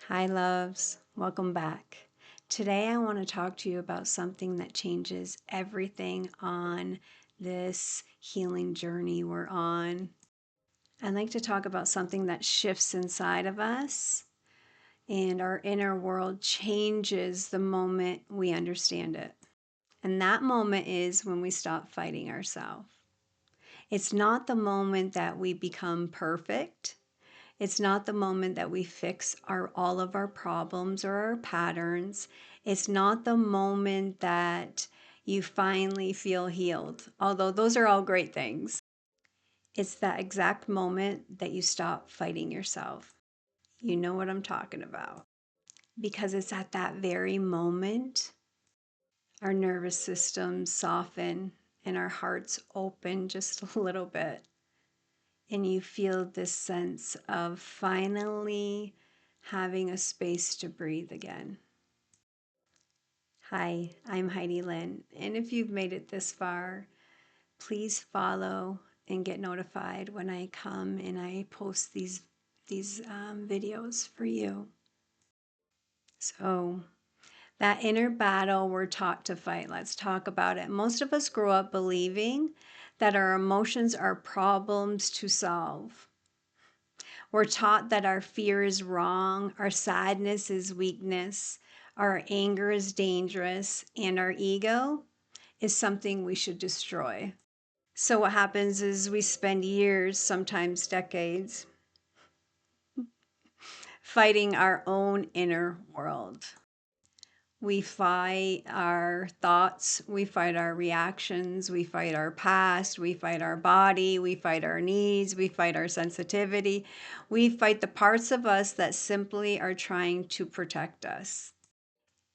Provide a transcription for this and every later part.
Hi, loves. Welcome back. Today, I want to talk to you about something that changes everything on this healing journey we're on. I'd like to talk about something that shifts inside of us, and our inner world changes the moment we understand it. And that moment is when we stop fighting ourselves. It's not the moment that we become perfect. It's not the moment that we fix all of our problems or our patterns. It's not the moment that you finally feel healed, although those are all great things. It's that exact moment that you stop fighting yourself. You know what I'm talking about. Because it's at that very moment our nervous systems soften and our hearts open just a little bit. And you feel this sense of finally having a space to breathe again. Hi, I'm Heidi Lynn, and if you've made it this far, please follow and get notified when I come and I post these videos for you. So that inner battle we're taught to fight, let's talk about it. Most of us grow up believing that our emotions are problems to solve. We're taught that our fear is wrong, our sadness is weakness, our anger is dangerous, and our ego is something we should destroy. So, what happens is we spend years, sometimes decades, fighting our own inner world. We fight our thoughts, we fight our reactions, we fight our past, we fight our body, we fight our needs, we fight our sensitivity. We fight the parts of us that simply are trying to protect us.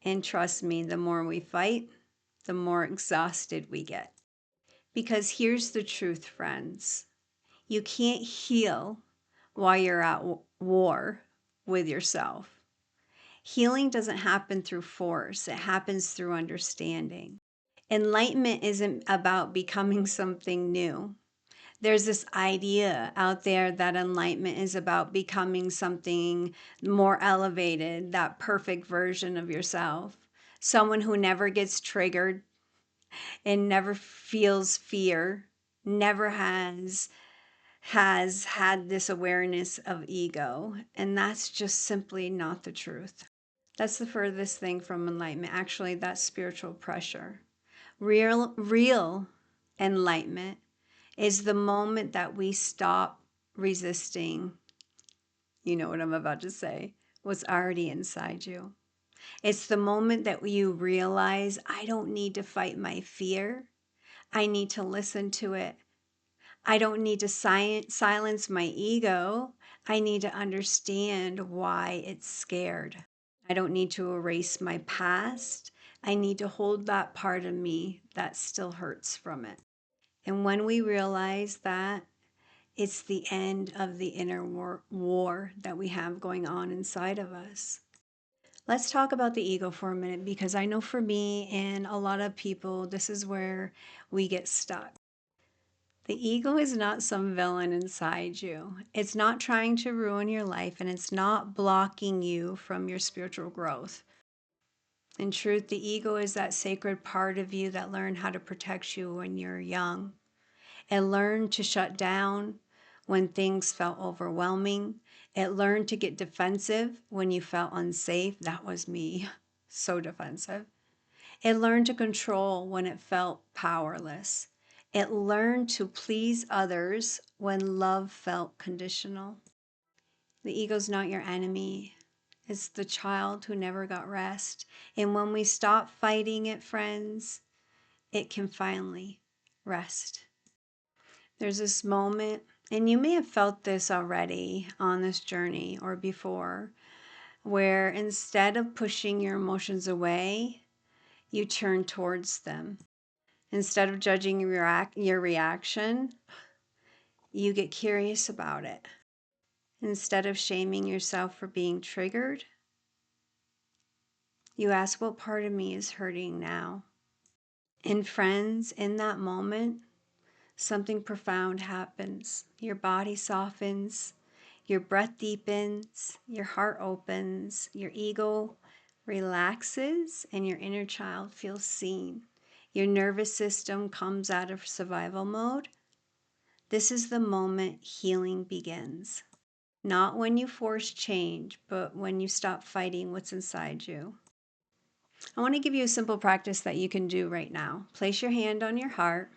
And trust me, the more we fight, the more exhausted we get. Because here's the truth, friends. You can't heal while you're at war with yourself. Healing doesn't happen through force, it happens through understanding. Enlightenment isn't about becoming something new. There's this idea out there that enlightenment is about becoming something more elevated, that perfect version of yourself. Someone who never gets triggered and never feels fear, never has had this awareness of ego. And that's just simply not the truth. That's the furthest thing from enlightenment. Actually, that's spiritual pressure. Real enlightenment is the moment that we stop resisting, you know what I'm about to say, what's already inside you. It's the moment that you realize, I don't need to fight my fear. I need to listen to it. I don't need to silence my ego. I need to understand why it's scared. I don't need to erase my past. I need to hold that part of me that still hurts from it. And when we realize that, it's the end of the inner war that we have going on inside of us. Let's talk about the ego for a minute, because I know for me and a lot of people, this is where we get stuck. The ego is not some villain inside you. It's not trying to ruin your life, and it's not blocking you from your spiritual growth. In truth, the ego is that sacred part of you that learned how to protect you when you're young. It learned to shut down when things felt overwhelming. It learned to get defensive when you felt unsafe. That was me, so defensive. It learned to control when it felt powerless. It learned to please others when love felt conditional. The ego's not your enemy. It's the child who never got rest. And when we stop fighting it, friends, it can finally rest. There's this moment, and you may have felt this already on this journey or before, where instead of pushing your emotions away, you turn towards them. Instead of judging your reaction, you get curious about it. Instead of shaming yourself for being triggered, you ask, what part of me is hurting now? And friends, in that moment, something profound happens. Your body softens, Your breath deepens, your heart opens, your ego relaxes, and your inner child feels seen. Your nervous system comes out of survival mode. This is the moment healing begins. Not when you force change, but when you stop fighting what's inside you. I want to give you a simple practice that you can do right now. Place your hand on your heart.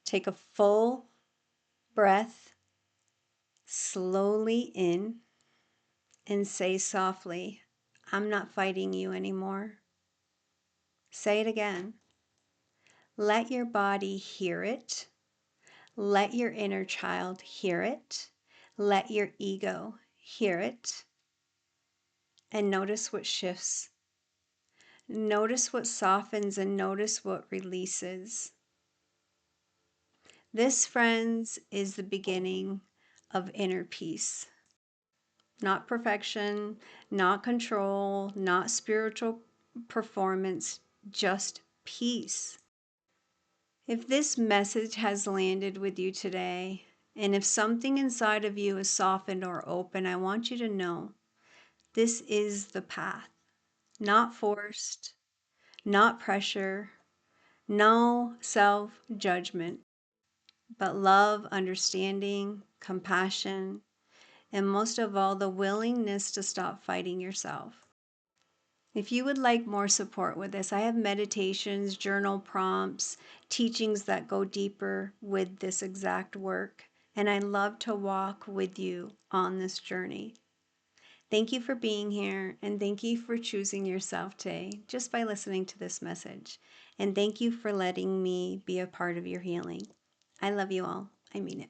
Take a full breath slowly in and say softly, I'm not fighting you anymore. Say it again. Let your body hear it. Let your inner child hear it. Let your ego hear it. And notice what shifts. Notice what softens and notice what releases. This, friends, is the beginning of inner peace. Not perfection, not control, not spiritual performance, just peace. If this message has landed with you today, and if something inside of you is softened or open, I want you to know this is the path. Not forced, not pressure, no self-judgment, but love, understanding, compassion, and most of all, the willingness to stop fighting yourself. If you would like more support with this, I have meditations, journal prompts, teachings that go deeper with this exact work, and I love to walk with you on this journey. Thank you for being here, and thank you for choosing yourself today just by listening to this message. And thank you for letting me be a part of your healing. I love you all. I mean it.